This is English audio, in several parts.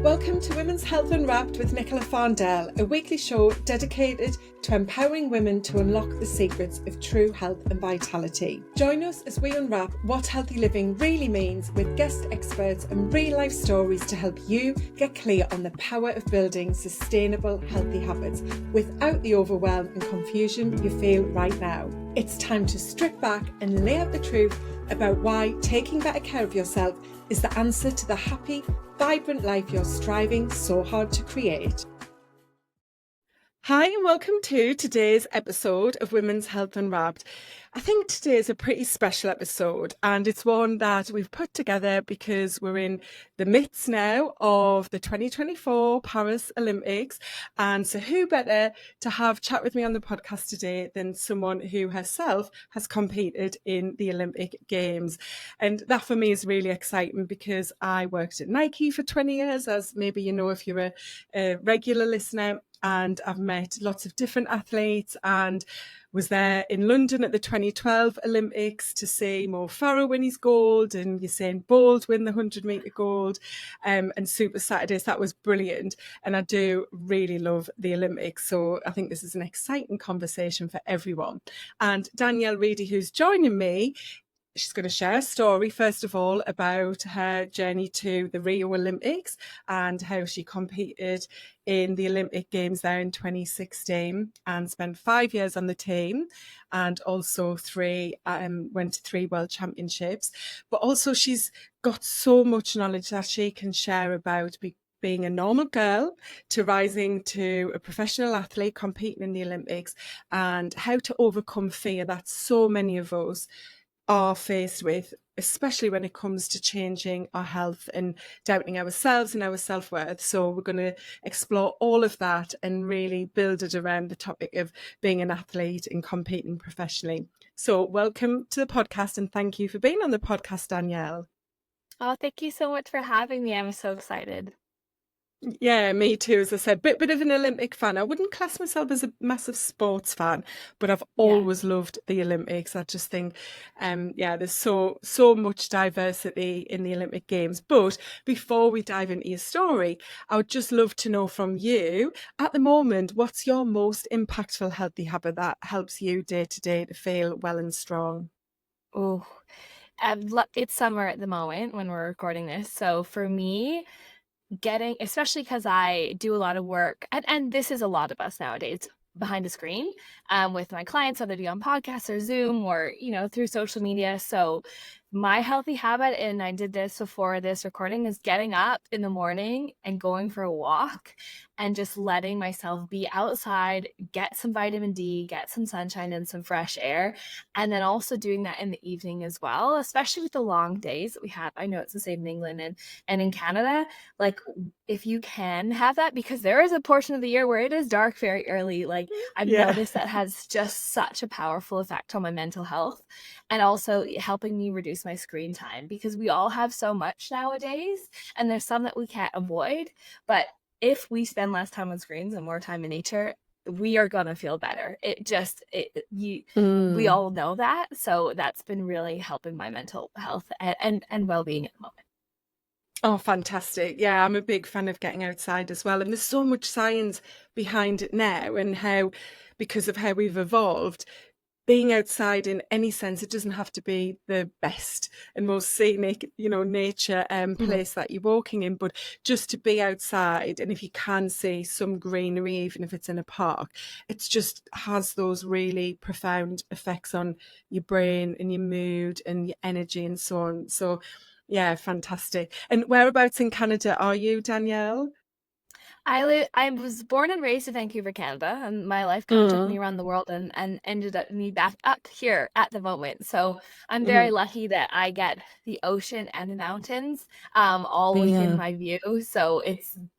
Welcome to Women's Health Unwrapped with Nicola Farndell, a weekly show dedicated to empowering women to unlock the secrets of true health and vitality. Join us as we unwrap what healthy living really means with guest experts and real-life stories to help you get clear on the power of building sustainable, healthy habits without the overwhelm and confusion you feel right now. It's time to strip back and lay out the truth about why taking better care of yourself is the answer to the happy, vibrant life you're striving so hard to create. Hi and welcome to today's episode of Women's Health Unwrapped. I think today is a pretty special episode, and it's one that we've put together because we're in the midst now of the 2024 Paris Olympics. And so who better to have chat with me on the podcast today than someone who herself has competed in the Olympic Games. And that for me is really exciting because I worked at Nike for 20 years, as maybe you know if you're a regular listener. And I've met lots of different athletes and was there in London at the 2012 Olympics to see Mo Farah win his gold and Usain Bolt win the 100-metre gold and Super Saturdays. That was brilliant. And I do really love the Olympics. So I think this is an exciting conversation for everyone. And Danielle Reedy, who's joining me, she's going to share a story, first of all, about her journey to the Rio Olympics and how she competed in the Olympic Games there in 2016 and spent 5 years on the team and also went to 3 World Championships. But also she's got so much knowledge that she can share about being a normal girl to rising to a professional athlete competing in the Olympics and how to overcome fear that so many of us are faced with, especially when it comes to changing our health and doubting ourselves and our self-worth. So we're going to explore all of that and really build it around the topic of being an athlete and competing professionally. So welcome to the podcast and thank you for being on the podcast, Danielle. Oh, thank you so much for having me. I'm so excited. Yeah, me too. As I said, bit of an Olympic fan. I wouldn't class myself as a massive sports fan, but I've always loved the Olympics. I just think, there's so much diversity in the Olympic Games. But before we dive into your story, I would just love to know from you, at the moment, what's your most impactful healthy habit that helps you day to day to feel well and strong? Oh, it's summer at the moment when we're recording this. So for me, especially because I do a lot of work, and this is a lot of us nowadays behind a screen with my clients, whether it be on podcasts or Zoom or, through social media. So my healthy habit, and I did this before this recording, is getting up in the morning and going for a walk and just letting myself be outside, get some vitamin D, get some sunshine and some fresh air. And then also doing that in the evening as well, especially with the long days that we have. I know it's the same in England and in Canada. Like, if you can have that, because there is a portion of the year where it is dark very early. Like, I've noticed that has just such a powerful effect on my mental health and also helping me reduce my screen time, because we all have so much nowadays and there's some that we can't avoid. But if we spend less time on screens and more time in nature, we are going to feel better. We all know that. So that's been really helping my mental health and well-being at the moment. Oh, fantastic. Yeah, I'm a big fan of getting outside as well. And there's so much science behind it now and how, because of how we've evolved, being outside in any sense, it doesn't have to be the best and most scenic, nature place that you're walking in, but just to be outside. And if you can see some greenery, even if it's in a park, it's just has those really profound effects on your brain and your mood and your energy and so on. So yeah, fantastic. And whereabouts in Canada are you, Danielle? I was born and raised in Vancouver, Canada, and my life kind of took me around the world and ended up me back up here at the moment. So I'm very lucky that I get the ocean and the mountains all within my view. So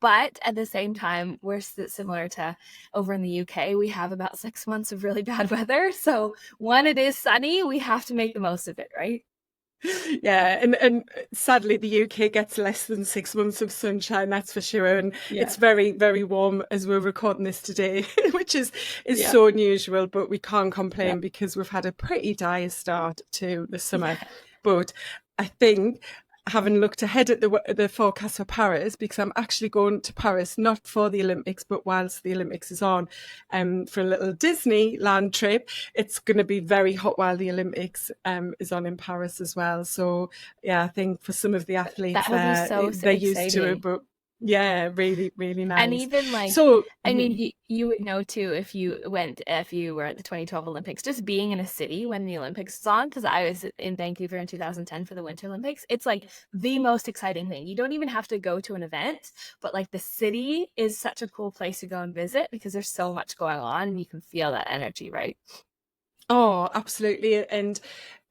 but at the same time, we're similar to over in the UK. We have about 6 months of really bad weather. So when it is sunny, we have to make the most of it, right? Yeah, and sadly the UK gets less than 6 months of sunshine, that's for sure. And it's very, very warm as we're recording this today, which is so unusual, but we can't complain because we've had a pretty dire start to the summer. But I think having looked ahead at the forecast for Paris, because I'm actually going to Paris not for the Olympics, but whilst the Olympics is on, for a little Disneyland trip. It's going to be very hot while the Olympics is on in Paris as well. So yeah, I think for some of the athletes That would be there, so they're used to it, exciting. but yeah, really, really And nice. even like, So I mean, you would know too if you were at the 2012 Olympics, just being in a city when the Olympics is on, because I was in Vancouver in 2010 for the Winter Olympics. It's like the most exciting thing. You don't even have to go to an event, but like the city is such a cool place to go and visit because there's so much going on and you can feel that energy, right? Oh, absolutely. And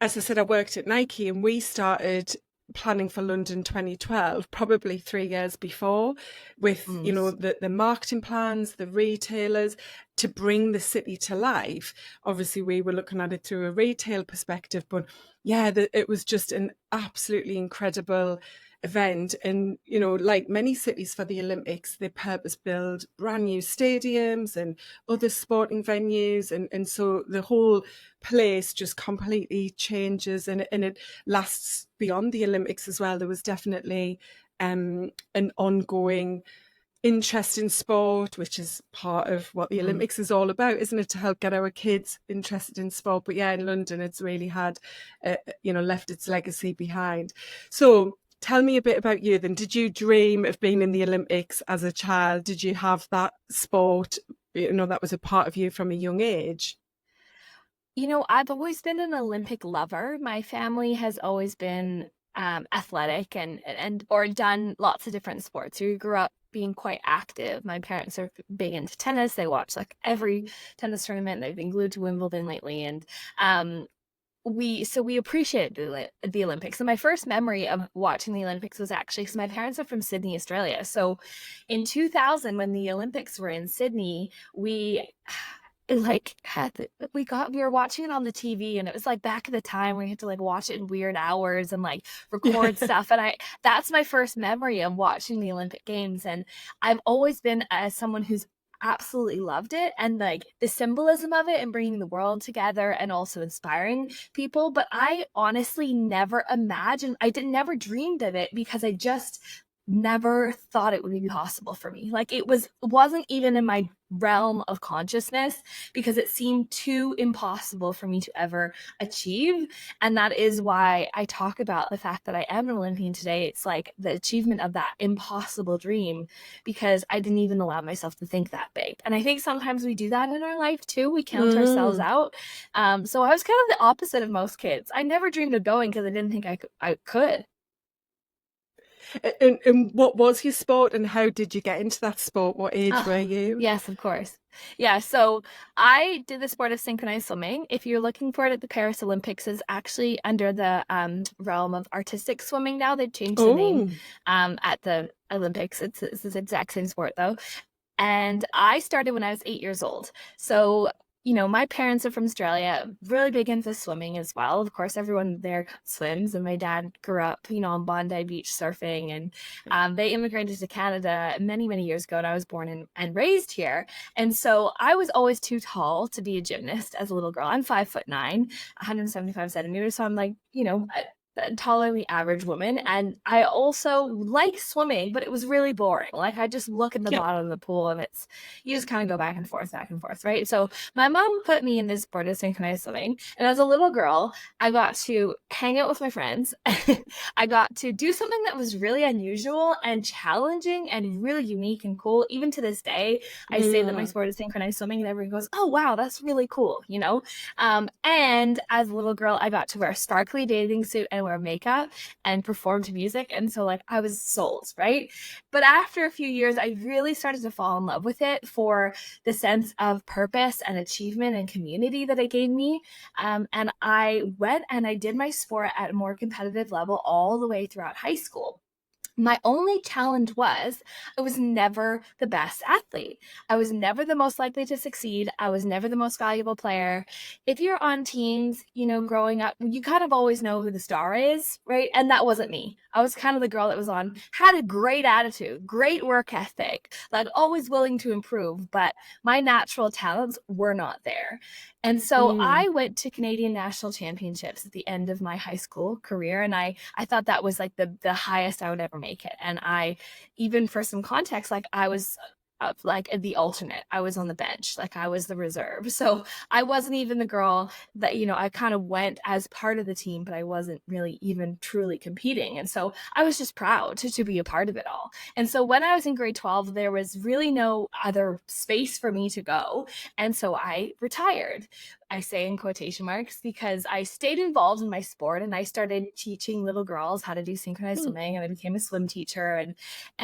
as I said, I worked at Nike and we started planning for London 2012, probably 3 years before, with, Mm. the marketing plans, the retailers to bring the city to life. Obviously, we were looking at it through a retail perspective, but yeah, it was just an absolutely incredible event. And, like many cities for the Olympics, they purpose build brand new stadiums and other sporting venues. And so the whole place just completely changes, and it lasts beyond the Olympics as well. There was definitely an ongoing interest in sport, which is part of what the Mm. Olympics is all about, isn't it? To help get our kids interested in sport. But yeah, in London, it's really had, left its legacy behind. So tell me a bit about you then. Did you dream of being in the Olympics as a child? Did you have that sport, that was a part of you from a young age? I've always been an Olympic lover. My family has always been athletic and or done lots of different sports. We grew up being quite active. My parents are big into tennis. They watch like every tennis tournament. They've been glued to Wimbledon lately, and um, we appreciate the Olympics. And my first memory of watching the Olympics was actually because my parents are from Sydney, Australia. So in 2000, when the Olympics were in Sydney, we were watching it on the TV, and it was like back at the time where you had to like watch it in weird hours and like Yeah. record stuff. And that's my first memory of watching the Olympic Games. And I've always been someone who's absolutely loved it, and like the symbolism of it and bringing the world together and also inspiring people. But I honestly never imagined, never dreamed of it because I just never thought it would be possible for me. Like wasn't even in my realm of consciousness because it seemed too impossible for me to ever achieve. And that is why I talk about the fact that I am an Olympian today. It's like the achievement of that impossible dream, because I didn't even allow myself to think that big. And I think sometimes we do that in our life too. We count ourselves out. So I was kind of the opposite of most kids. I never dreamed of going because I didn't think I could. And what was your sport, and how did you get into that sport? What age Oh, were you? yes, of course. Yeah, so I did the sport of synchronized swimming. If you're looking for it at the Paris Olympics, is actually under the realm of artistic swimming now. They've changed the name Oh, at the Olympics. It's the exact same sport though. And I started when I was 8 years old. So, my parents are from Australia, really big into swimming as well. Of course, everyone there swims. And my dad grew up, on Bondi Beach surfing. And they immigrated to Canada many, many years ago. And I was born and raised here. And so I was always too tall to be a gymnast as a little girl. I'm 5'9", 175 centimeters. So I'm like, a taller average woman. And I also like swimming, but it was really boring. Like I just look at the yeah. bottom of the pool and you just kind of go back and forth, right? So my mom put me in this sport of synchronized swimming. And as a little girl, I got to hang out with my friends. I got to do something that was really unusual and challenging and really unique and cool. Even to this day, I say that my Mm. sport is synchronized swimming and everyone goes, oh, wow, that's really cool. And as a little girl, I got to wear a sparkly bathing suit and wear makeup and perform to music. And so like I was sold, right? But after a few years, I really started to fall in love with it for the sense of purpose and achievement and community that it gave me. And I went and I did my sport at a more competitive level all the way throughout high school. My only challenge was I was never the best athlete. I was never the most likely to succeed. I was never the most valuable player. If you're on teams, growing up, you kind of always know who the star is, right? And that wasn't me. I was kind of the girl that was on, had a great attitude, great work ethic, like always willing to improve, but my natural talents were not there. And so I went to Canadian national championships at the end of my high school career. And I thought that was like the highest I would ever make it. And even for some context, like I was like the alternate. I was on the bench, like I was the reserve. So I wasn't even the girl that, I kind of went as part of the team, but I wasn't really even truly competing. And so I was just proud to be a part of it all. And so when I was in grade 12, there was really no other space for me to go. And so I retired. I say in quotation marks, because I stayed involved in my sport and I started teaching little girls how to do synchronized swimming, and I became a swim teacher. And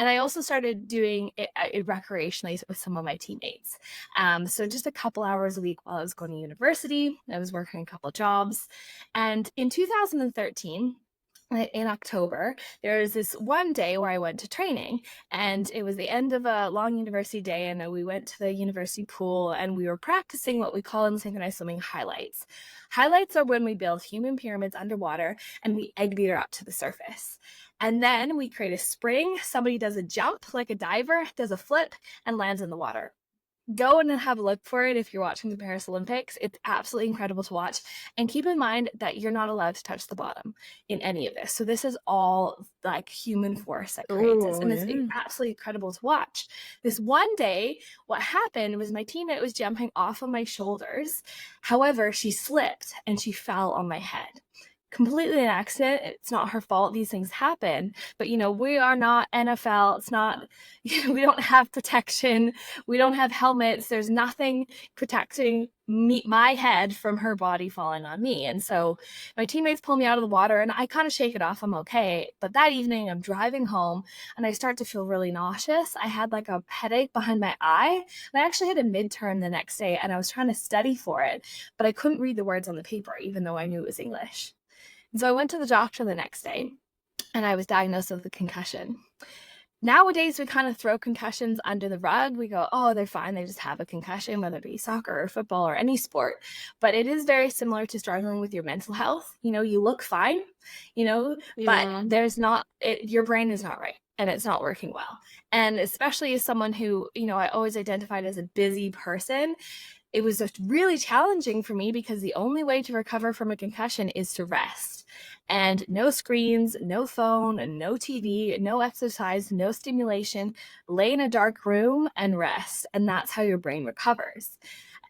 I also started doing it recreationally with some of my teammates. So just a couple hours a week while I was going to university. I was working a couple of jobs. And in 2013, in October, there was this one day where I went to training, and it was the end of a long university day, and we went to the university pool and we were practicing what we call in synchronized swimming highlights. Highlights are when we build human pyramids underwater and we egg beater up to the surface. And then we create a spring, somebody does a jump like a diver, does a flip, and lands in the water. Go in and have a look for it if you're watching the Paris Olympics. It's absolutely incredible to watch. And keep in mind that you're not allowed to touch the bottom in any of this. So this is all like human force that creates this. And it's absolutely incredible to watch. This one day, what happened was my teammate was jumping off of my shoulders. However, she slipped and she fell on my head. Completely an accident. It's not her fault. These things happen. But, we are not NFL. It's not, we don't have protection. We don't have helmets. There's nothing protecting my head from her body falling on me. And so my teammates pull me out of the water and I kind of shake it off. I'm okay. But that evening I'm driving home and I start to feel really nauseous. I had like a headache behind my eye. And I actually had a midterm the next day and I was trying to study for it, but I couldn't read the words on the paper, even though I knew it was English. So I went to the doctor the next day and I was diagnosed with a concussion. Nowadays, we kind of throw concussions under the rug. We go, oh, they're fine. They just have a concussion, whether it be soccer or football or any sport. But it is very similar to struggling with your mental health. You look fine, but there's not, your brain is not right and it's not working well. And especially as someone who, I always identified as a busy person, it was just really challenging for me because the only way to recover from a concussion is to rest. And no screens, no phone, no TV, no exercise, no stimulation, lay in a dark room and rest. And that's how your brain recovers.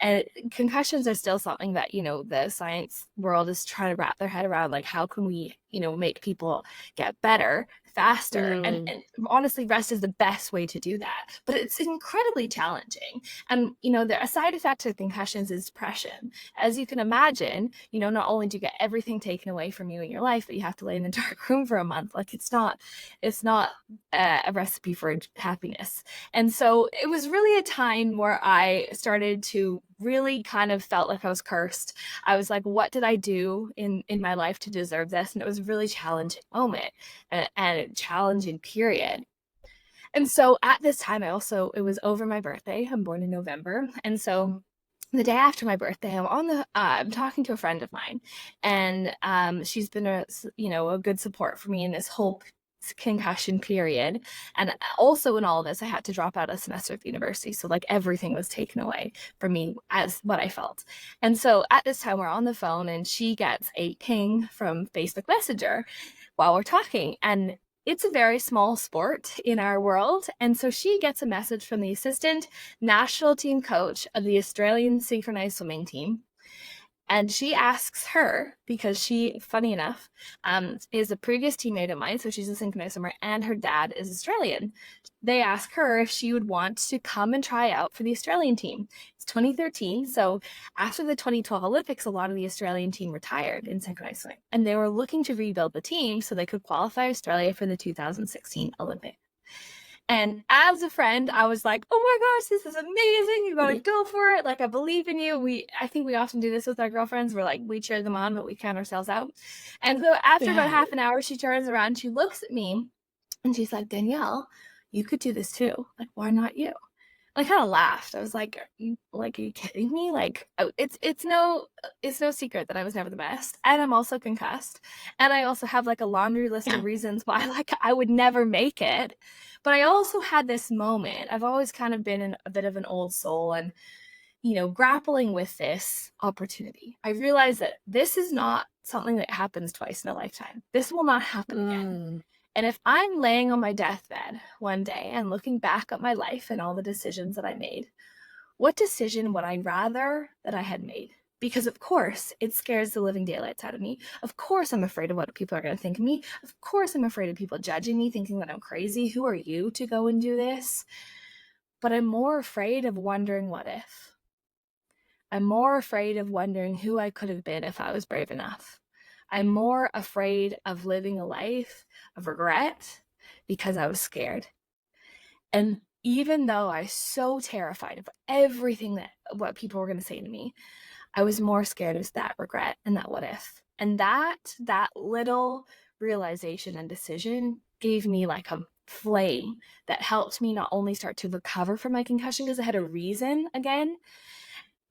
And concussions are still something that, the science world is trying to wrap their head around. Like, how can we, make people get better faster? And honestly, rest is the best way to do that. But it's incredibly challenging. And, a side effect of concussions is depression. As you can imagine, not only do you get everything taken away from you in your life, but you have to lay in a dark room for a month. Like, it's not a recipe for happiness. And so it was really a time where I started to really kind of felt like I was cursed. I was like, what did I do in my life to deserve this? And it was a really challenging moment and a challenging period. And so at this time, it was over my birthday. I'm born in November. And so the day after my birthday, I'm talking to a friend of mine, and she's been a good support for me in this whole concussion period. And also in all of this, I had to drop out a semester of university. So like everything was taken away from me as what I felt. And so at this time we're on the phone and she gets a ping from Facebook Messenger while we're talking. And it's a very small sport in our world. And so she gets a message from the assistant national team coach of the Australian synchronized swimming team. And she asks her, because she, funny enough, is a previous teammate of mine, so she's a synchronized swimmer, and her dad is Australian. They ask her if she would want to come and try out for the Australian team. It's 2013, so after the 2012 Olympics, a lot of the Australian team retired in synchronized swimming, and they were looking to rebuild the team so they could qualify Australia for the 2016 Olympics. And as a friend, I was like, oh my gosh, this is amazing. You got to go for it. Like, I believe in you. I think we often do this with our girlfriends. We're like, we cheer them on, but we count ourselves out. And so after about half an hour, she turns around, she looks at me And she's like, Danielle, you could do this too. Like, why not you? I kind of laughed. I was like, are you kidding me? Like, it's no secret that I was never the best, and I'm also concussed, and I also have like a laundry list of reasons why like I would never make it. But I also had this moment. I've always kind of been a bit of an old soul, and grappling with this opportunity, I realized that this is not something that happens twice in a lifetime. This will not happen again. And if I'm laying on my deathbed one day and looking back at my life and all the decisions that I made, what decision would I rather that I had made? Because of course it scares the living daylights out of me. Of course I'm afraid of what people are going to think of me. Of course I'm afraid of people judging me, thinking that I'm crazy. Who are you to go and do this? But I'm more afraid of wondering what if. I'm more afraid of wondering who I could have been if I was brave enough. I'm more afraid of living a life of regret because I was scared. And even though I was so terrified of everything what people were going to say to me, I was more scared of that regret and that what if. And that little realization and decision gave me like a flame that helped me not only start to recover from my concussion because I had a reason again,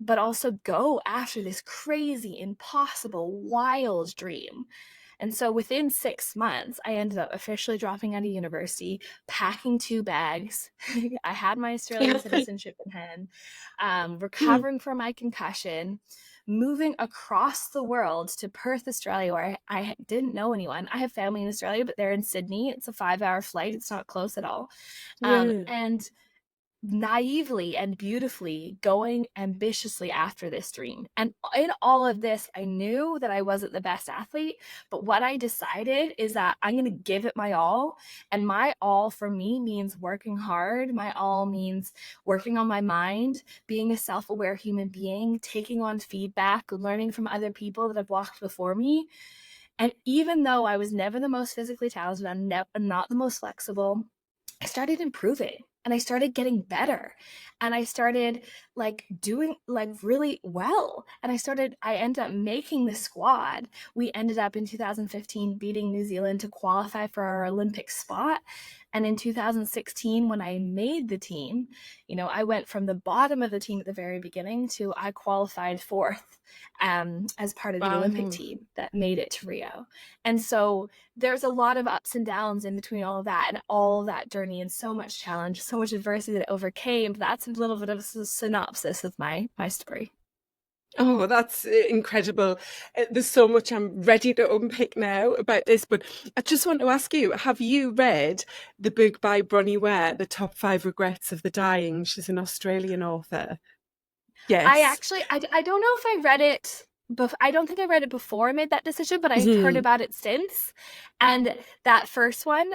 but also go after this crazy, impossible, wild dream. And so within 6 months, I ended up officially dropping out of university, packing 2 bags. I had my Australian citizenship in hand, recovering from my concussion, moving across the world to Perth, Australia, where I didn't know anyone. I have family in Australia, but they're in Sydney. It's a 5-hour flight. It's not close at all. And naively and beautifully going ambitiously after this dream. And in all of this, I knew that I wasn't the best athlete, but what I decided is that I'm going to give it my all. And my all for me means working hard. My all means working on my mind, being a self-aware human being, taking on feedback, learning from other people that have walked before me. And even though I was never the most physically talented, I'm not the most flexible, I started improving and I started getting better and I started like doing like really well. And I ended up making the squad. We ended up in 2015 beating New Zealand to qualify for our Olympic spot. And in 2016, when I made the team, I went from the bottom of the team at the very beginning to I qualified 4th as part of the Olympic team that made it to Rio. And so there's a lot of ups and downs in between all of that and all of that journey and so much challenge, so much adversity that I overcame. That's a little bit of a synopsis of my story. Oh, that's incredible. There's so much I'm ready to unpick now about this, but I just want to ask you, have you read the book by Bronnie Ware, The Top 5 Regrets of the Dying? She's an Australian author. Yes. I don't know if I read it. I don't think I read it before I made that decision, but I've heard about it since. And that first one,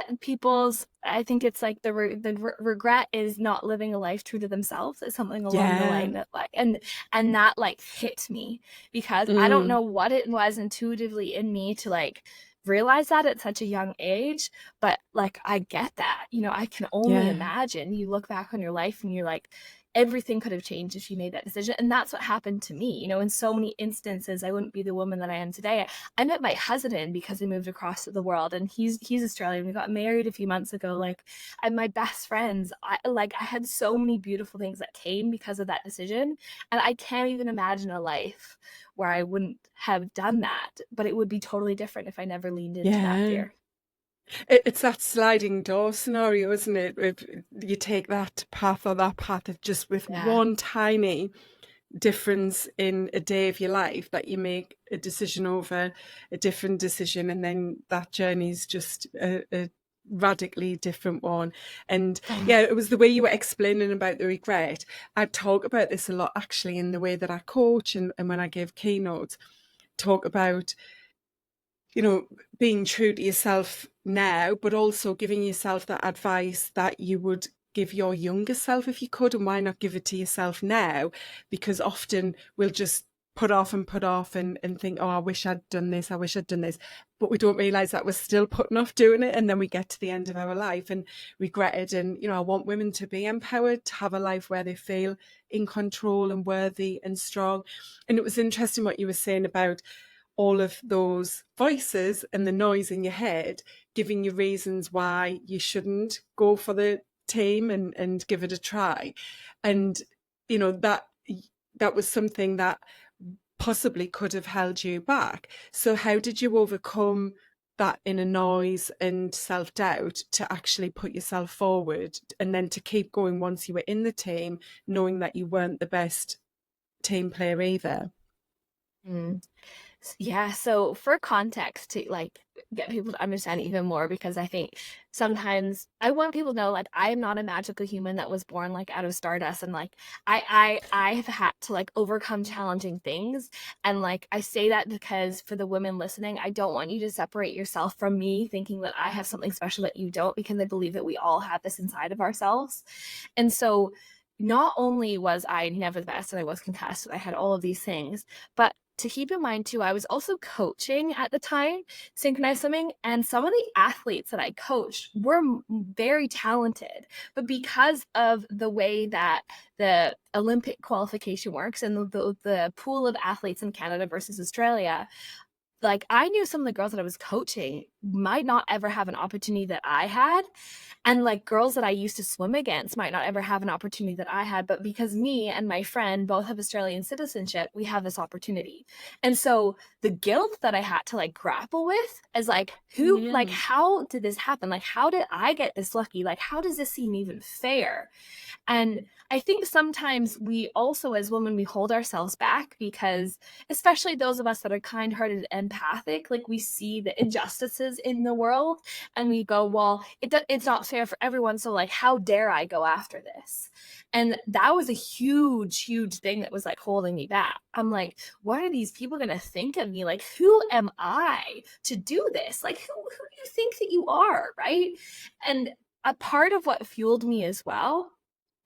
I think it's like the regret is not living a life true to themselves. It's something along the line that like, and that like hit me because I don't know what it was intuitively in me to like realize that at such a young age, but like I get that, I can only imagine. You look back on your life and you're like, everything could have changed if you made that decision. And that's what happened to me. In so many instances, I wouldn't be the woman that I am today. I met my husband because I moved across the world, and he's Australian. We got married a few months ago. Like, I'm my best friends. I had so many beautiful things that came because of that decision. And I can't even imagine a life where I wouldn't have done that, but it would be totally different if I never leaned into that fear. It's that sliding door scenario, isn't it? If you take that path or that path of just with one tiny difference in a day of your life, that you make a decision over a different decision, and then that journey is just a radically different one. And it was the way you were explaining about the regret. I talk about this a lot actually in the way that I coach and when I give keynotes, talk about being true to yourself now, but also giving yourself that advice that you would give your younger self if you could. And why not give it to yourself now? Because often we'll just put off and think, oh, I wish I'd done this. I wish I'd done this. But we don't realize that we're still putting off doing it. And then we get to the end of our life and regret it. And, I want women to be empowered, to have a life where they feel in control and worthy and strong. And it was interesting what you were saying about all of those voices and the noise in your head giving you reasons why you shouldn't go for the team and give it a try. And, you know, that was something that possibly could have held you back. So how did you overcome that inner noise and self-doubt to actually put yourself forward, and then to keep going once you were in the team, knowing that you weren't the best team player either? Mm. Yeah, so for context, to like get people to understand even more, because I think sometimes I want people to know, like, I am not a magical human that was born like out of stardust, and like I have had to like overcome challenging things. And like I say that because for the women listening, I don't want you to separate yourself from me thinking that I have something special that you don't, because I believe that we all have this inside of ourselves. And so not only was I never the best and I was concussed, and I had all of these things, but to keep in mind too, I was also coaching at the time, synchronized swimming, and some of the athletes that I coached were very talented. But because of the way that the Olympic qualification works and the pool of athletes in Canada versus Australia, like I knew some of the girls that I was coaching might not ever have an opportunity that I had. And like girls that I used to swim against might not ever have an opportunity that I had. But because me and my friend both have Australian citizenship, we have this opportunity. And so the guilt that I had to like grapple with is like, like, how did this happen? Like, how did I get this lucky? Like, how does this seem even fair? And I think sometimes we also, as women, we hold ourselves back because, especially those of us that are kind-hearted and empathic, like we see the injustices in the world and we go, well, it's not fair for everyone. So like, how dare I go after this? And that was a huge, huge thing that was like holding me back. I'm like, what are these people going to think of me? Like, who am I to do this? Like, who do you think that you are? Right. And a part of what fueled me as well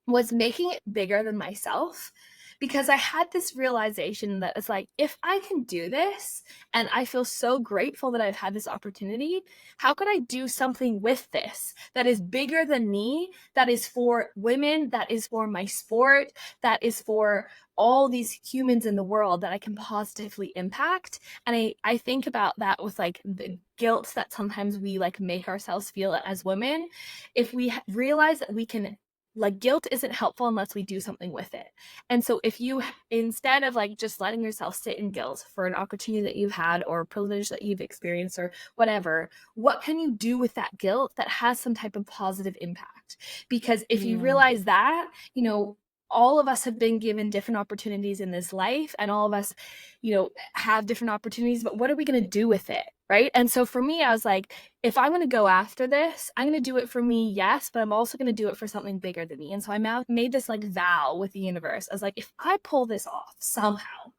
was making it bigger than myself, because I had this realization that it's like, if I can do this and I feel so grateful that I've had this opportunity, how could I do something with this that is bigger than me, that is for women, that is for my sport, that is for all these humans in the world that I can positively impact? And I think about that with like the guilt that sometimes we like make ourselves feel as women. If we realize that we can, like, guilt isn't helpful unless we do something with it. And so if you, instead of like just letting yourself sit in guilt for an opportunity that you've had or privilege that you've experienced or whatever, what can you do with that guilt that has some type of positive impact? Because if you realize that, you know, all of us have been given different opportunities in this life, and all of us, you know, have different opportunities, but what are we going to do with it? Right. And so for me, I was like, if I'm going to go after this, I'm going to do it for me, yes, but I'm also going to do it for something bigger than me. And so I made this like vow with the universe. I was like, if I pull this off somehow,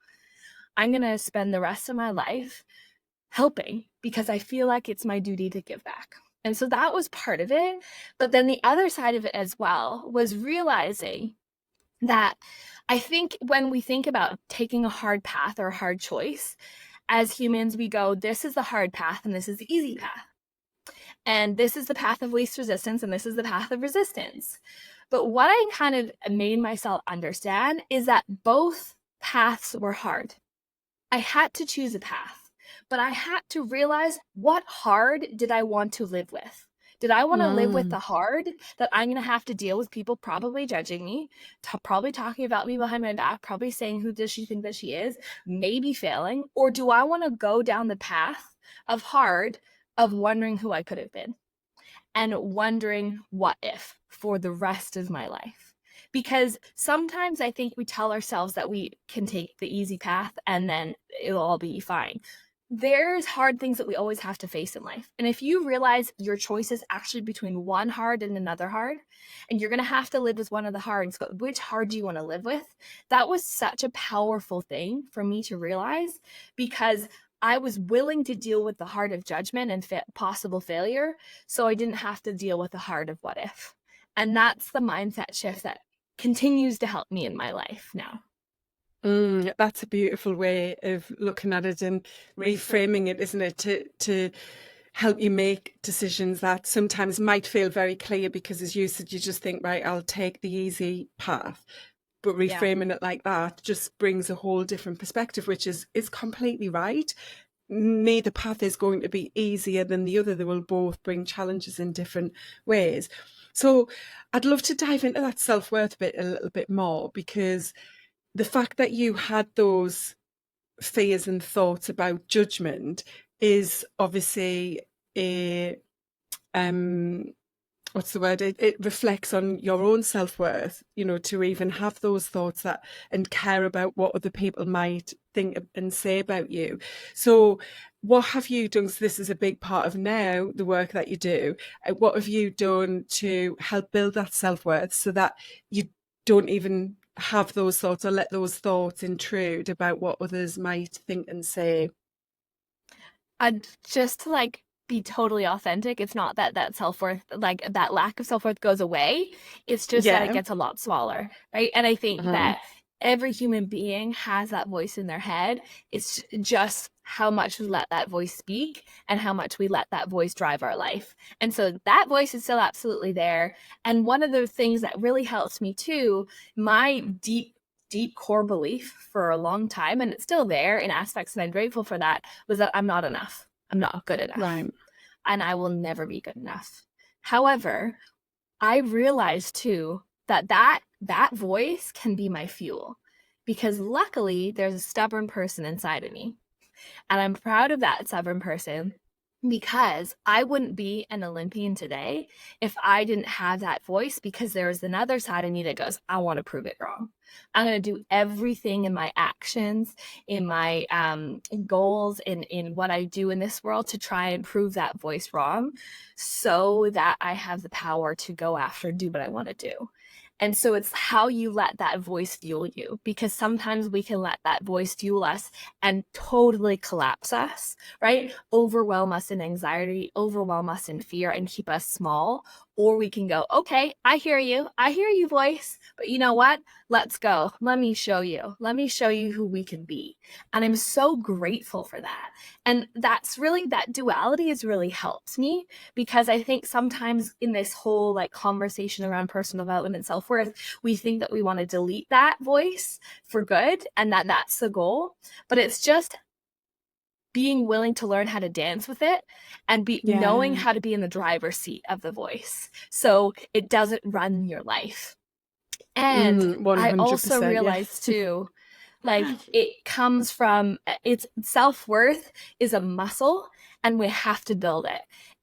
I'm going to spend the rest of my life helping, because I feel like it's my duty to give back. And so that was part of it. But then the other side of it as well was realizing that I think when we think about taking a hard path or a hard choice, as humans, we go, this is the hard path and this is the easy path. And this is the path of least resistance and this is the path of resistance. But what I kind of made myself understand is that both paths were hard. I had to choose a path, but I had to realize, what hard did I want to live with? Did I want to live with the hard that I'm going to have to deal with people probably judging me, probably talking about me behind my back, probably saying, who does she think that she is, maybe failing? Or do I want to go down the path of hard, of wondering who I could have been and wondering what if for the rest of my life? Because sometimes I think we tell ourselves that we can take the easy path and then it'll all be fine. There's hard things that we always have to face in life. And if you realize your choice is actually between one hard and another hard, and you're going to have to live with one of the hards, but which hard do you want to live with? That was such a powerful thing for me to realize, because I was willing to deal with the heart of judgment and possible failure, so I didn't have to deal with the heart of what if. And that's the mindset shift that continues to help me in my life now. That's a beautiful way of looking at it and reframing it, isn't it? To help you make decisions that sometimes might feel very clear, because as you said, you just think, right, I'll take the easy path. But reframing it like that just brings a whole different perspective, which is completely right. neither path is going to be easier than the other. They will both bring challenges in different ways. So I'd love to dive into that self-worth bit a little bit more, because the fact that you had those fears and thoughts about judgment is obviously a what's the word? It reflects on your own self-worth, to even have those thoughts that and care about what other people might think and say about you. So what have you done? So this is a big part of now the work that you do. What have you done to help build that self-worth so that you don't even have those thoughts or let those thoughts intrude about what others might think and say? Just to like be totally authentic, it's not that that self-worth, like that lack of self-worth goes away. It's just that it Yeah. gets a lot smaller, right? And I think Uh-huh. that every human being has that voice in their head. It's just how much we let that voice speak and how much we let that voice drive our life. And so that voice is still absolutely there. And one of the things that really helps me too, my deep core belief for a long time, and it's still there in aspects, and I'm grateful for that, was that I'm not enough. I'm not good enough. Right. And I will never be good enough. However, I realized too that that voice can be my fuel, because luckily there's a stubborn person inside of me. And I'm proud of that stubborn person, because I wouldn't be an Olympian today if I didn't have that voice, because there is another side of me that goes, I want to prove it wrong. I'm going to do everything in my actions, in my goals, in what I do in this world to try and prove that voice wrong, so that I have the power to go after and do what I want to do. And so it's how you let that voice fuel you, because sometimes we can let that voice fuel us and totally collapse us, right? Overwhelm us in anxiety, overwhelm us in fear, and keep us small. Or we can go, okay, I hear you, voice, but you know what? Let's go. Let me show you. Let me show you who we can be. And I'm so grateful for that. And that's really, that duality has really helped me, because I think sometimes in this whole like conversation around personal development and self-worth, we think that we want to delete that voice for good and that that's the goal. But it's just being willing to learn how to dance with it and knowing how to be in the driver's seat of the voice, so it doesn't run your life. And I also 100%. Yeah. realized too, like it comes from, it's self-worth is a muscle and we have to build it.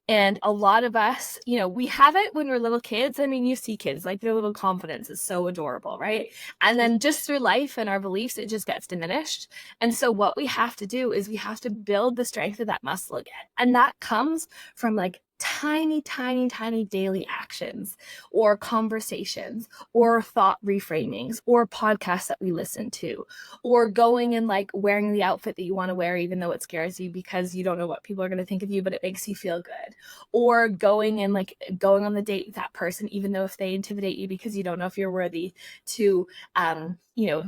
And a lot of us, we have it when we're little kids. I mean, you see kids, like their little confidence is so adorable, right? And then just through life and our beliefs, it just gets diminished. And so what we have to do is we have to build the strength of that muscle again. And that comes from like tiny, tiny, tiny daily actions or conversations or thought reframings or podcasts that we listen to, or going and like wearing the outfit that you want to wear, even though it scares you because you don't know what people are going to think of you, but it makes you feel good, or going and like going on the date with that person, even though if they intimidate you because you don't know if you're worthy to,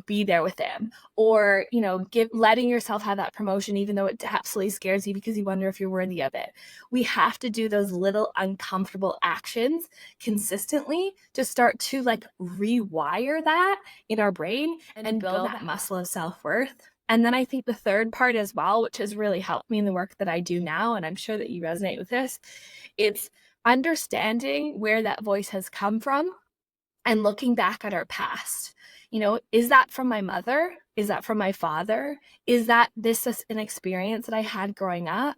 be there with them, or, letting yourself have that promotion, even though it absolutely scares you because you wonder if you're worthy of it. We have to do those little uncomfortable actions consistently to start to like rewire that in our brain and build that muscle of self-worth. And then I think the third part as well, which has really helped me in the work that I do now, and I'm sure that you resonate with this, it's understanding where that voice has come from and looking back at our past. Is that from my mother? Is that from my father? Is that this is an experience that I had growing up?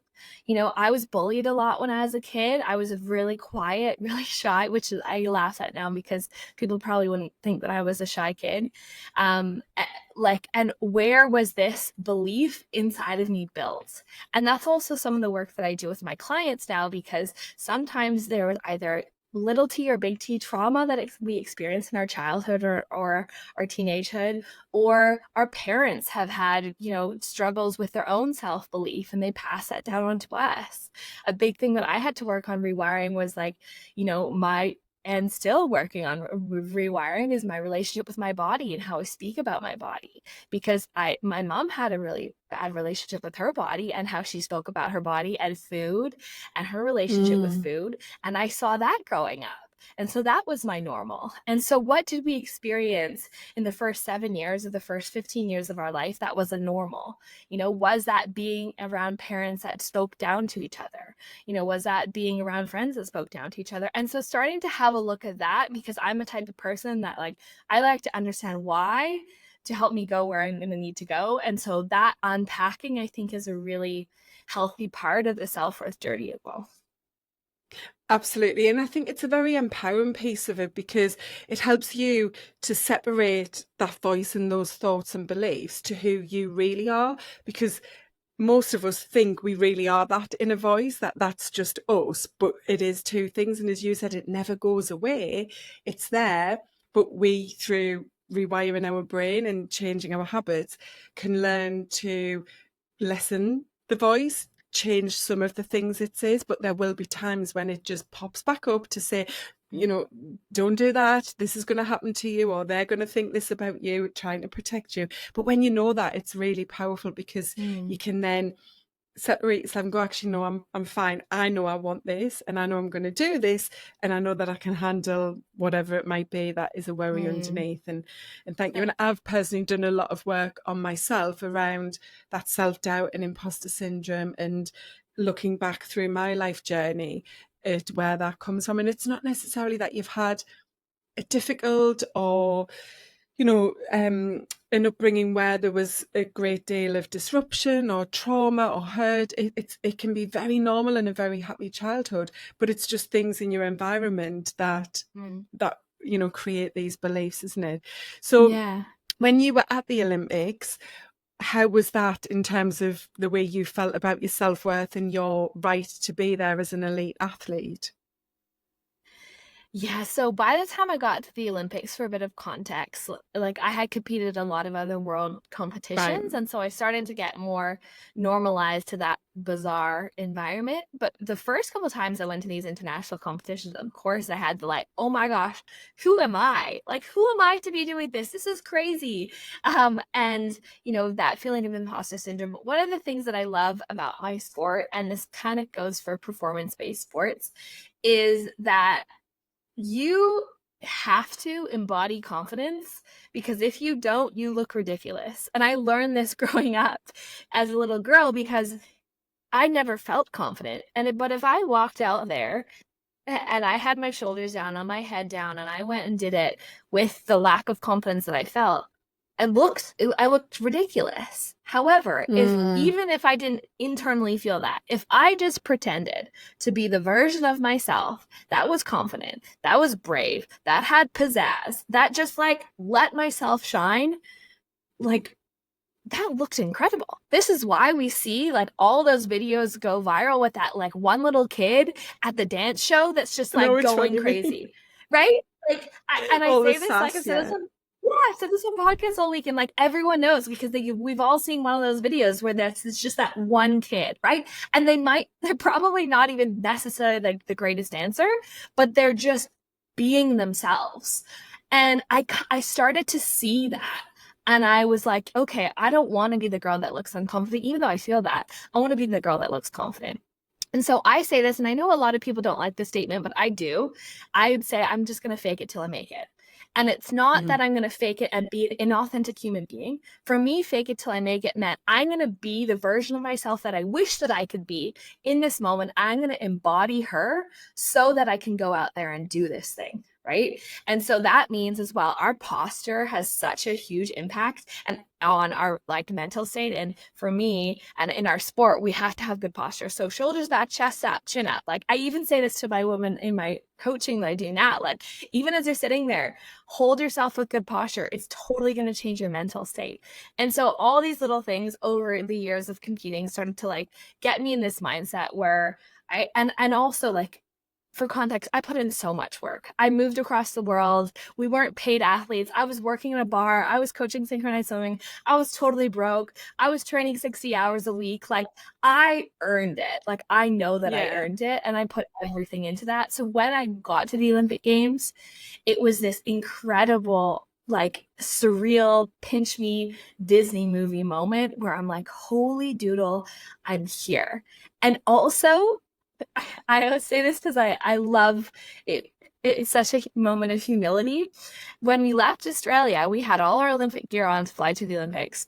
I was bullied a lot when I was a kid. I was really quiet, really shy, which I laugh at now because people probably wouldn't think that I was a shy kid. And where was this belief inside of me built? And that's also some of the work that I do with my clients now, because sometimes there was either little t or big T trauma that we experience in our childhood or our teenagehood, or our parents have had, struggles with their own self-belief and they pass that down onto us. A big thing that I had to work on rewiring was like, and still working on rewiring is my relationship with my body and how I speak about my body, because my mom had a really bad relationship with her body and how she spoke about her body and food and her relationship with food, and I saw that growing up. And so that was my normal. And so what did we experience in the first 7 years or the first 15 years of our life that was a normal? Was that being around parents that spoke down to each other? Was that being around friends that spoke down to each other? And so starting to have a look at that, because I'm a type of person that I like to understand why to help me go where I'm going to need to go. And so that unpacking, I think, is a really healthy part of the self-worth journey as well. Absolutely. And I think it's a very empowering piece of it, because it helps you to separate that voice and those thoughts and beliefs to who you really are, because most of us think we really are that inner voice, that's just us, but it is two things. And as you said, it never goes away. It's there, but we, through rewiring our brain and changing our habits, can learn to lessen the voice, change some of the things it says, but there will be times when it just pops back up to say, don't do that, this is going to happen to you, or they're going to think this about you, trying to protect you. But when you know that, it's really powerful, because you can then separate yourself and go, actually, no, I'm fine. I know I want this, and I know I'm going to do this, and I know that I can handle whatever it might be that is a worry underneath. And thank you. And I've personally done a lot of work on myself around that self-doubt and imposter syndrome, and looking back through my life journey at where that comes from. And it's not necessarily that you've had a difficult or an upbringing where there was a great deal of disruption or trauma or hurt. It can be very normal and a very happy childhood, but it's just things in your environment that create these beliefs, isn't it? So when you were at the Olympics, how was that in terms of the way you felt about your self-worth and your right to be there as an elite athlete? Yeah, so by the time I got to the Olympics, for a bit of context, I had competed in a lot of other world competitions, and so I started to get more normalized to that bizarre environment. But the first couple of times I went to these international competitions, of course, I had to oh my gosh, who am I? Who am I to be doing this? This is crazy. And that feeling of imposter syndrome. But one of the things that I love about my sport, and this kind of goes for performance-based sports, is that you have to embody confidence, because if you don't, you look ridiculous. And I learned this growing up as a little girl, because I never felt confident. But if I walked out there and I had my shoulders down and my head down and I went and did it with the lack of confidence that I felt, I looked ridiculous. However, even if I didn't internally feel that, if I just pretended to be the version of myself that was confident, that was brave, that had pizzazz, that just let myself shine, that looked incredible. This is why we see all those videos go viral with that one little kid at the dance show that's just going crazy, right? I say this I said this on I said this on podcast all week, and everyone knows, because we've all seen one of those videos where it's just that one kid, right? And they're probably not even necessarily the greatest dancer, but they're just being themselves. And I started to see that. And I was like, okay, I don't want to be the girl that looks unconfident, even though I feel that. I want to be the girl that looks confident. And so I say this, and I know a lot of people don't like this statement, but I do. I would say I'm just going to fake it till I make it. And it's not that I'm going to fake it and be an inauthentic human being. For me, fake it till I make it meant I'm going to be the version of myself that I wish that I could be in this moment. I'm going to embody her so that I can go out there and do this thing. Right. And so that means as well, our posture has such a huge impact and on our mental state. And for me, and in our sport, we have to have good posture. So shoulders back, chest up, chin up. I even say this to my women in my coaching that I do now. Even as you're sitting there, hold yourself with good posture. It's totally going to change your mental state. And so all these little things over the years of competing started to get me in this mindset where and also for context, I put in so much work. I moved across the world. We weren't paid athletes. I was working in a bar. I was coaching synchronized swimming. I was totally broke. I was training 60 hours a week. I earned it. I know that I earned it, and I put everything into that. So when I got to the Olympic Games, it was this incredible, surreal, pinch me Disney movie moment where I'm holy doodle, I'm here. And also, I always say this because I love it. it's such a moment of humility. When we left Australia, we had all our Olympic gear on to fly to the Olympics.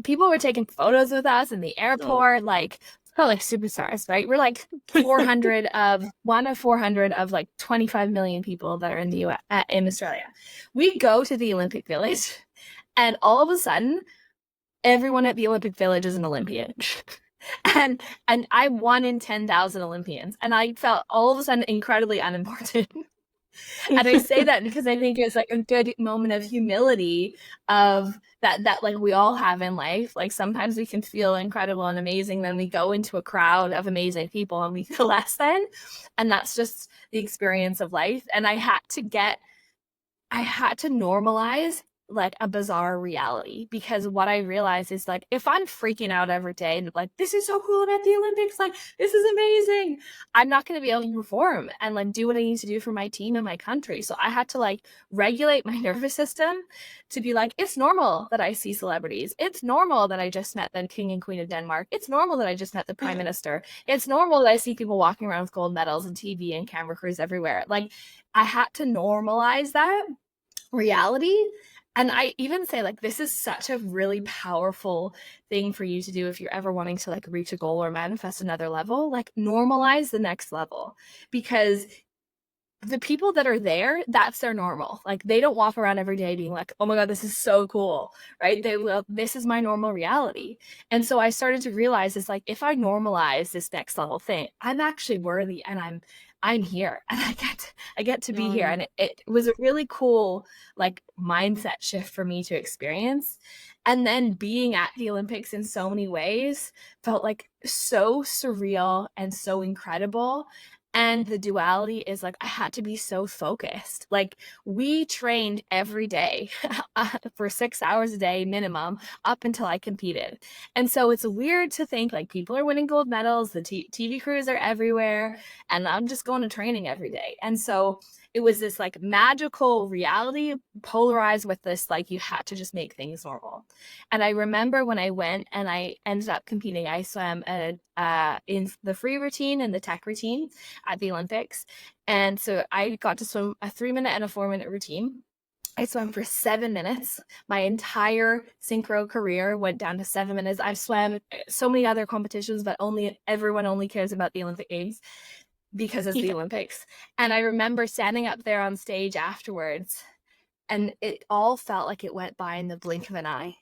People were taking photos with us in the airport, like felt like superstars, right? We're like 400 of one of 400 of like 25 million people that are in the US, in Australia. We go to the Olympic Village, and all of a sudden, everyone at the Olympic Village is an Olympian. And I'm one in 10,000 Olympians, and I felt all of a sudden incredibly unimportant. And I say that because I think it's like a good moment of humility of that like we all have in life. Like sometimes we can feel incredible and amazing, then we go into a crowd of amazing people and we feel less than. And that's just the experience of life. And I had to normalize like a bizarre reality, because what I realized is like if I'm freaking out every day and like this is so cool about the Olympics, like this is amazing, I'm not going to be able to perform and like do what I need to do for my team and my country. So I had to like regulate my nervous system to be like, it's normal that I see celebrities, it's normal that I just met the king and queen of Denmark, it's normal that I just met the prime minister, it's normal that I see people walking around with gold medals and TV and camera crews everywhere. Like I had to normalize that reality. And I even say like this is such a really powerful thing for you to do if you're ever wanting to like reach a goal or manifest another level. Like normalize the next level, because the people that are there, that's their normal. Like they don't walk around every day being like, oh my God, this is so cool, right? They will, this is my normal reality. And so I started to realize it's like, if I normalize this next level thing, I'm actually worthy, and I'm here, and I get to be here. And it was a really cool like mindset shift for me to experience. And then being at the Olympics in so many ways felt like so surreal and so incredible. And the duality is like, I had to be so focused. Like we trained every day for 6 hours a day minimum up until I competed. And so it's weird to think like people are winning gold medals, the TV crews are everywhere, and I'm just going to training every day. And so it was this like magical reality polarized with this, like you had to just make things normal. And I remember when I went and I ended up competing, I swam in the free routine and the tech routine at the Olympics. And so I got to swim a 3-minute and a 4-minute routine. I swam for 7 minutes. My entire synchro career went down to 7 minutes. I've swam so many other competitions, but everyone only cares about the Olympic Games because it's the Olympics. And I remember standing up there on stage afterwards, and it all felt like it went by in the blink of an eye.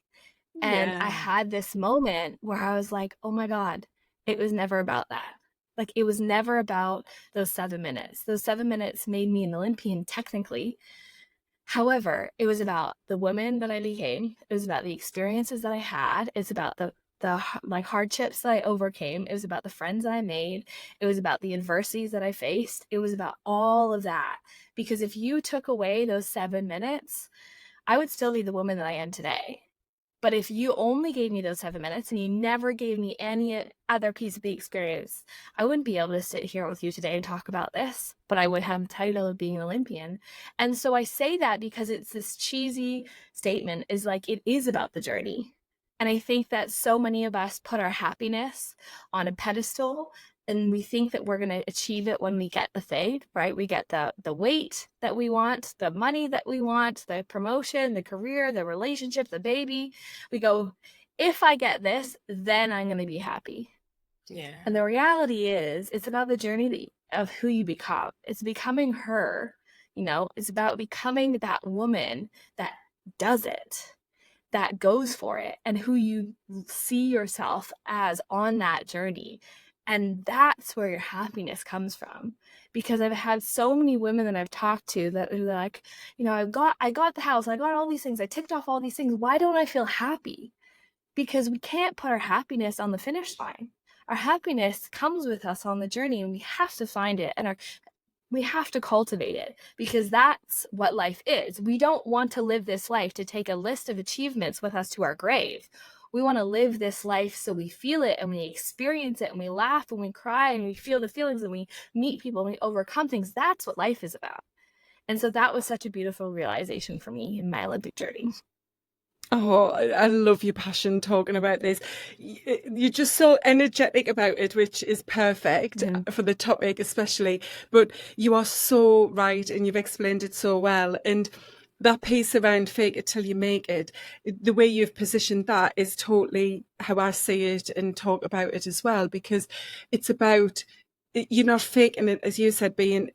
And I had this moment where I was like, oh my God, it was never about that. Like it was never about those 7 minutes. Those 7 minutes made me an Olympian technically. However, it was about the woman that I became. It was about the experiences that I had. It's about the like hardships that I overcame. It was about the friends that I made. It was about the adversities that I faced. It was about all of that. Because if you took away those 7 minutes, I would still be the woman that I am today. But if you only gave me those 7 minutes and you never gave me any other piece of the experience, I wouldn't be able to sit here with you today and talk about this, but I would have the title of being an Olympian. And so I say that because it's this cheesy statement, is like, it is about the journey. And I think that so many of us put our happiness on a pedestal, and we think that we're going to achieve it when we get the thing, right? We get the weight that we want, the money that we want, the promotion, the career, the relationship, the baby. We go, if I get this, then I'm going to be happy. Yeah. And the reality is, it's about the journey of who you become. It's becoming her, it's about becoming that woman that does it, that goes for it, and who you see yourself as on that journey. And that's where your happiness comes from. Because I've had so many women that I've talked to that are like, I got the house, I got all these things, I ticked off all these things. Why don't I feel happy? Because we can't put our happiness on the finish line. Our happiness comes with us on the journey, and we have to find it, and we have to cultivate it, because that's what life is. We don't want to live this life to take a list of achievements with us to our grave. We want to live this life so we feel it and we experience it and we laugh and we cry and we feel the feelings and we meet people and we overcome things. That's what life is about. And so that was such a beautiful realization for me in my Olympic journey. Oh, I love your passion talking about this. You're just so energetic about it, which is perfect Mhm. for the topic, especially. But you are so right, and you've explained it so well. And that piece around fake it till you make it, the way you've positioned that is totally how I see it and talk about it as well, because it's about you're not faking it, as you said, being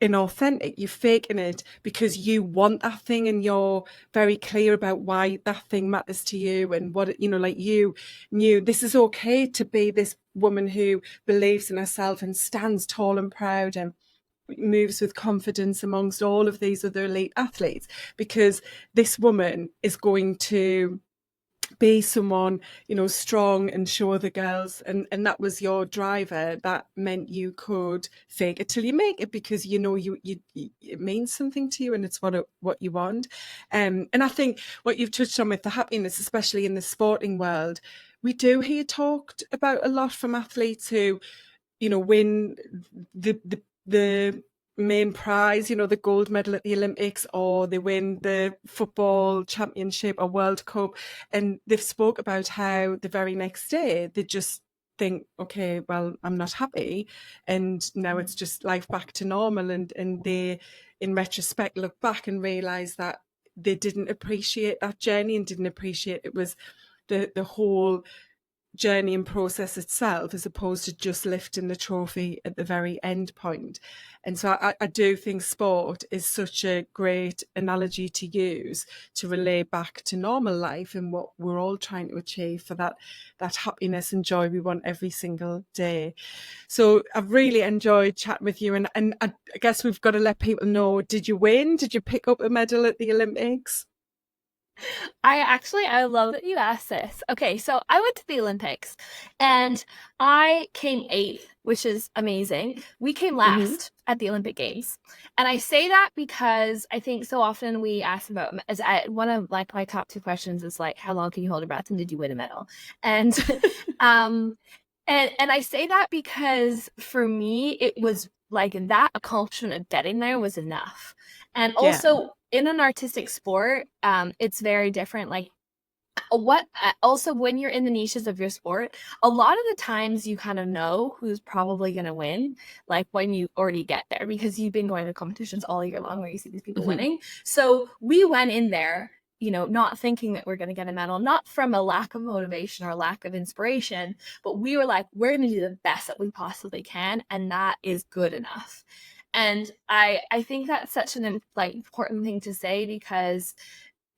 inauthentic. You're faking it because you want that thing and you're very clear about why that thing matters to you and what like you knew this is okay to be this woman who believes in herself and stands tall and proud and moves with confidence amongst all of these other elite athletes, because this woman is going to be someone strong and show the girls, and that was your driver. That meant you could fake it till you make it, because you it means something to you and it's what you want. And I think what you've touched on with the happiness, especially in the sporting world, we do hear talked about a lot from athletes who win the main prize, the gold medal at the Olympics, or they win the football championship or World Cup, and they've spoke about how the very next day they just think, okay, well, I'm not happy, and now it's just life back to normal, and they, in retrospect, look back and realize that they didn't appreciate that journey and didn't appreciate it was the whole journey and process itself, as opposed to just lifting the trophy at the very end point. And so I do think sport is such a great analogy to use to relay back to normal life and what we're all trying to achieve for that happiness and joy we want every single day. So I've really enjoyed chatting with you, and I guess we've got to let people know, did you win? Did you pick up a medal at the Olympics? I love that you asked this. Okay, so I went to the Olympics and I came eighth, which is amazing. We came Mm-hmm. last at the Olympic Games. And I say that because I think so often we ask about, one of like my top two questions is like, how long can you hold your breath and did you win a medal? And um and I say that because for me it was like that accomplishment of getting there was enough. And Yeah. also in an artistic sport, it's very different. Like what also when you're in the niches of your sport, a lot of the times you kind of know who's probably going to win, like when you already get there, because you've been going to competitions all year long where you see these people Mm-hmm. winning. So we went in there, not thinking that we're going to get a medal, not from a lack of motivation or lack of inspiration, but we were like, we're going to do the best that we possibly can, and that is good enough. And I think that's such an like important thing to say, because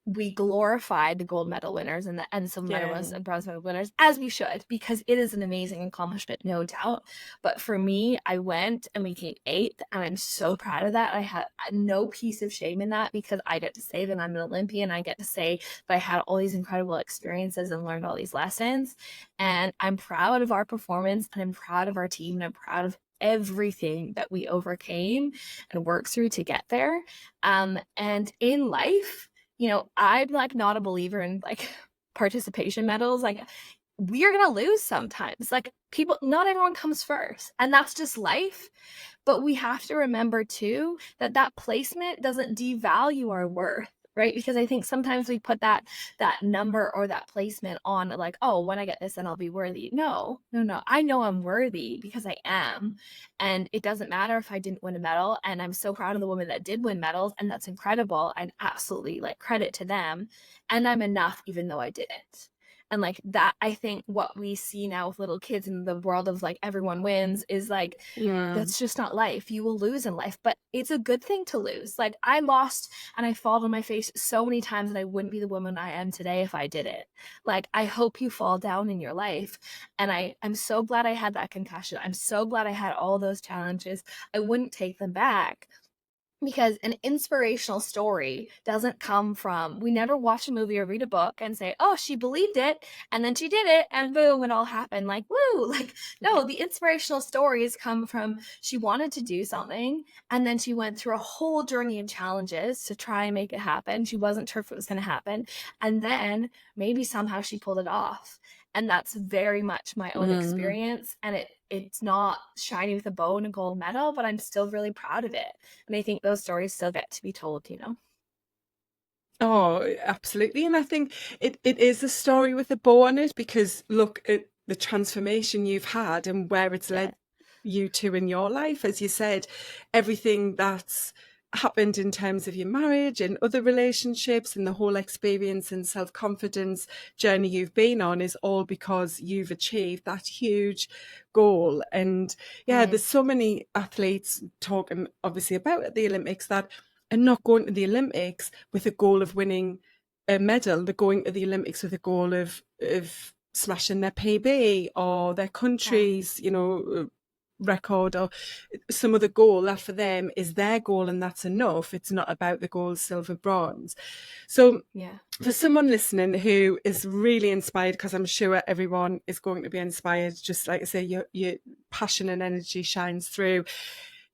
we glorify the gold medal winners and silver medalists Yeah. and bronze medal winners, as we should, because it is an amazing accomplishment, no doubt. But for me, I went and we came eighth, and I'm so proud of that. I had no piece of shame in that, because I get to say that I'm an Olympian. I get to say that I had all these incredible experiences and learned all these lessons. And I'm proud of our performance, and I'm proud of our team, and I'm proud of everything that we overcame and worked through to get there. And in life, I'm like not a believer in like participation medals. Like we are gonna lose sometimes. Like people, not everyone comes first, and that's just life. But we have to remember too that that placement doesn't devalue our worth, right? Because I think sometimes we put that number or that placement on like, oh, when I get this, then I'll be worthy. No, no, no. I know I'm worthy because I am, and it doesn't matter if I didn't win a medal. And I'm so proud of the women that did win medals, and that's incredible. And absolutely like credit to them. And I'm enough even though I didn't. And like that, I think what we see now with little kids in the world of like everyone wins is like, Yeah. that's just not life. You will lose in life, but it's a good thing to lose. Like I lost and I fall on my face so many times, and I wouldn't be the woman I am today if I did it. Like I hope you fall down in your life. And I'm so glad I had that concussion. I'm so glad I had all those challenges. I wouldn't take them back, because an inspirational story doesn't come from, we never watch a movie or read a book and say, oh, she believed it and then she did it and boom, it all happened, like woo. Like no, the inspirational stories come from, she wanted to do something and then she went through a whole journey of challenges to try and make it happen. She wasn't sure if it was going to happen, and then maybe somehow she pulled it off. And that's very much my own Mm. experience, and it's not shiny with a bow and a gold medal, but I'm still really proud of it. And I think those stories still get to be told. Oh, absolutely. And I think it is a story with a bow on it, because look at the transformation you've had and where it's Yeah. led you to in your life. As you said, everything that's happened in terms of your marriage and other relationships and the whole experience and self-confidence journey you've been on is all because you've achieved that huge goal. And yeah, Mm, there's so many athletes talking obviously about the Olympics that are not going to the Olympics with a goal of winning a medal. They're going to the Olympics with a goal of smashing their PB or their yeah. country's, record, or some other goal that for them is their goal, and that's enough. It's not about the gold, silver, bronze. So Yeah. for someone listening who is really inspired, because I'm sure everyone is going to be inspired, just like I say, your passion and energy shines through,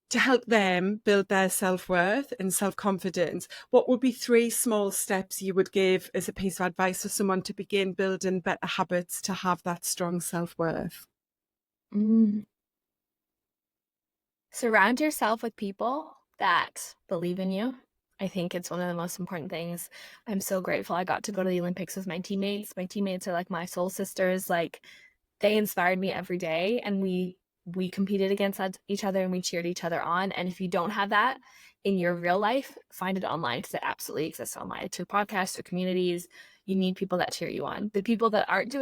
to help them build their self-worth and self-confidence, what would be 3 small steps you would give as a piece of advice for someone to begin building better habits to have that strong self-worth? Mm. Surround yourself with people that believe in you. I think it's one of the most important things. I'm so grateful I got to go to the Olympics with my teammates. My teammates are like my soul sisters. Like, they inspired me every day, and we competed against each other and we cheered each other on. And if you don't have that in your real life, find it online, because it absolutely exists online, to podcasts, to communities. You need people that cheer you on. The people that aren't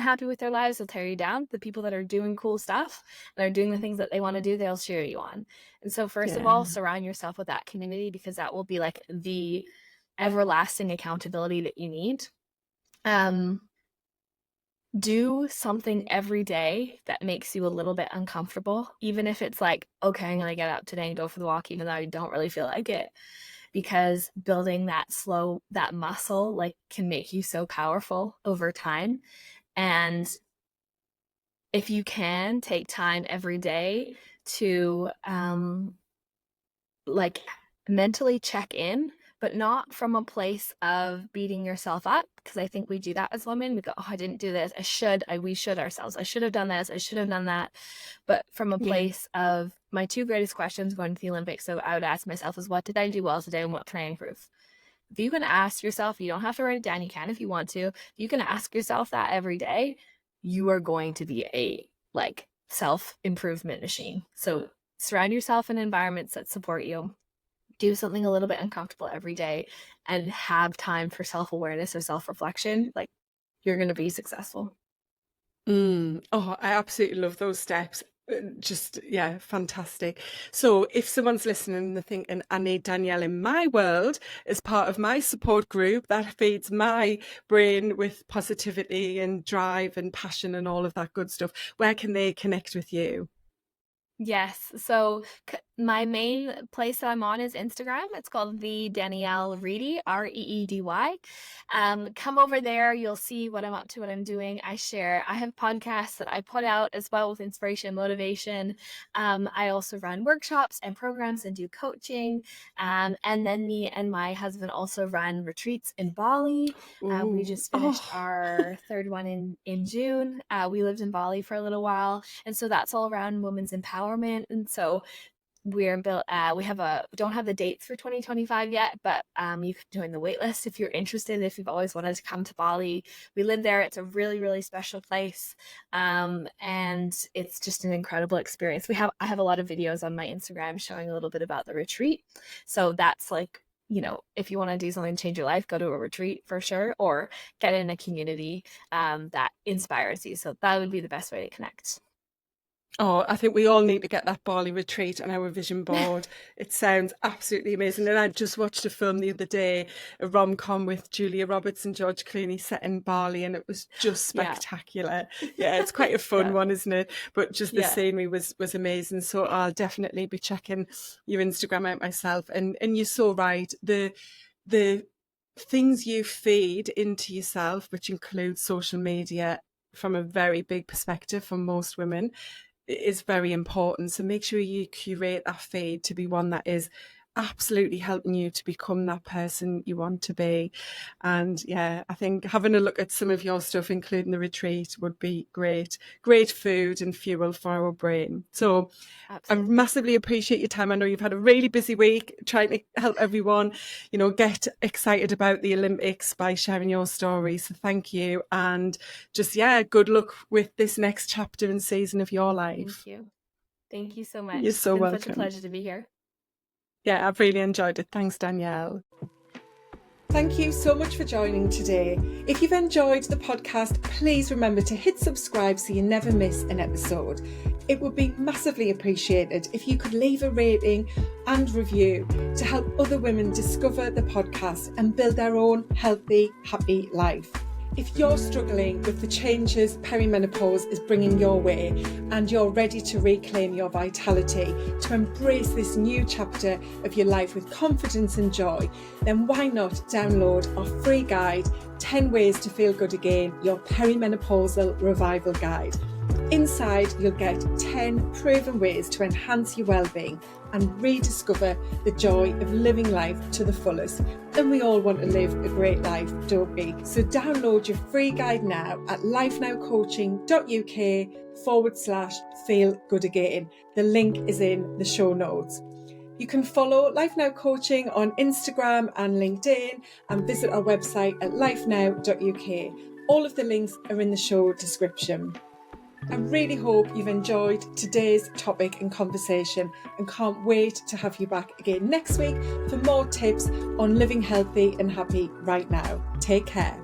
happy with their lives will tear you down. The people that are doing cool stuff and are doing the things that they want to do, they'll cheer you on. And so first of all, Yeah. surround yourself with that community, because that will be like the everlasting accountability that you need. um do something every day that makes you a little bit uncomfortable, even if it's like, okay, I'm gonna get up today and go for the walk even though I don't really feel like it, because building that muscle like can make you so powerful over time. And if you can take time every day to like mentally check in, but not from a place of beating yourself up, because I think we do that as women. We go, oh, I didn't do this. We should ourselves. I should have done this. I should have done that. But from a Yeah. place of my 2 greatest questions going to the Olympics. So I would ask myself is, what did I do well today and what can I improve? If you can ask yourself, you don't have to write it down. You can if you want to. If you can ask yourself that every day, you are going to be a like self-improvement machine. So surround yourself in environments that support you. Do something a little bit uncomfortable every day and have time for self-awareness or self-reflection. Like, you're going to be successful. Oh, I absolutely love those steps. Just, yeah, fantastic. So, if someone's listening and they're thinking, I need Danielle in my world as part of my support group that feeds my brain with positivity and drive and passion and all of that good stuff, where can they connect with you? Yes. So my main place that I'm on is Instagram. It's called the Danielle Reedy, Reedy. Come over there. You'll see what I'm up to, what I'm doing. I have podcasts that I put out as well with inspiration and motivation. I also run workshops and programs and do coaching. And then me and my husband also run retreats in Bali. We Ooh, just finished oh. our third one in June. We lived in Bali for a little while, and so that's all around women's empowerment. And so we don't have the dates for 2025 yet, but you can join the wait list if you're interested, if you've always wanted to come to Bali. We live there. It's a really, really special place. And it's just an incredible experience. I have a lot of videos on my Instagram showing a little bit about the retreat. So that's like, if you want to do something to change your life, go to a retreat for sure, or get in a community that inspires you. So that would be the best way to connect. Oh, I think we all need to get that Bali retreat on our vision board. It sounds absolutely amazing. And I just watched a film the other day, a rom-com with Julia Roberts and George Clooney set in Bali, and it was just Yeah. spectacular. Yeah, it's quite a fun Yeah. one, isn't it? But just the Yeah. scenery was amazing. So I'll definitely be checking your Instagram out myself. And you're so right. The things you feed into yourself, which includes social media, from a very big perspective for most women, is very important. So make sure you curate that feed to be one that is absolutely helping you to become that person you want to be. And yeah, I think having a look at some of your stuff, including the retreat, would be great. Great food and fuel for our brain. So Absolutely. I massively appreciate your time. I know you've had a really busy week trying to help everyone, get excited about the Olympics by sharing your story. So thank you. And just, good luck with this next chapter and season of your life. Thank you. Thank you so much. You're so it's been welcome. such a pleasure to be here. Yeah, I've really enjoyed it. Thanks, Danielle. Thank you so much for joining today. If you've enjoyed the podcast, please remember to hit subscribe so you never miss an episode. It would be massively appreciated if you could leave a rating and review to help other women discover the podcast and build their own healthy, happy life. If you're struggling with the changes perimenopause is bringing your way and you're ready to reclaim your vitality, to embrace this new chapter of your life with confidence and joy, then why not download our free guide, 10 Ways to Feel Good Again, your perimenopausal revival guide. Inside, you'll get 10 proven ways to enhance your well-being and rediscover the joy of living life to the fullest. And we all want to live a great life, don't we? So download your free guide now at lifenowcoaching.uk/feel good again. The link is in the show notes. You can follow Life Now Coaching on Instagram and LinkedIn and visit our website at lifenow.uk. All of the links are in the show description. I really hope you've enjoyed today's topic and conversation and can't wait to have you back again next week for more tips on living healthy and happy right now. Take care.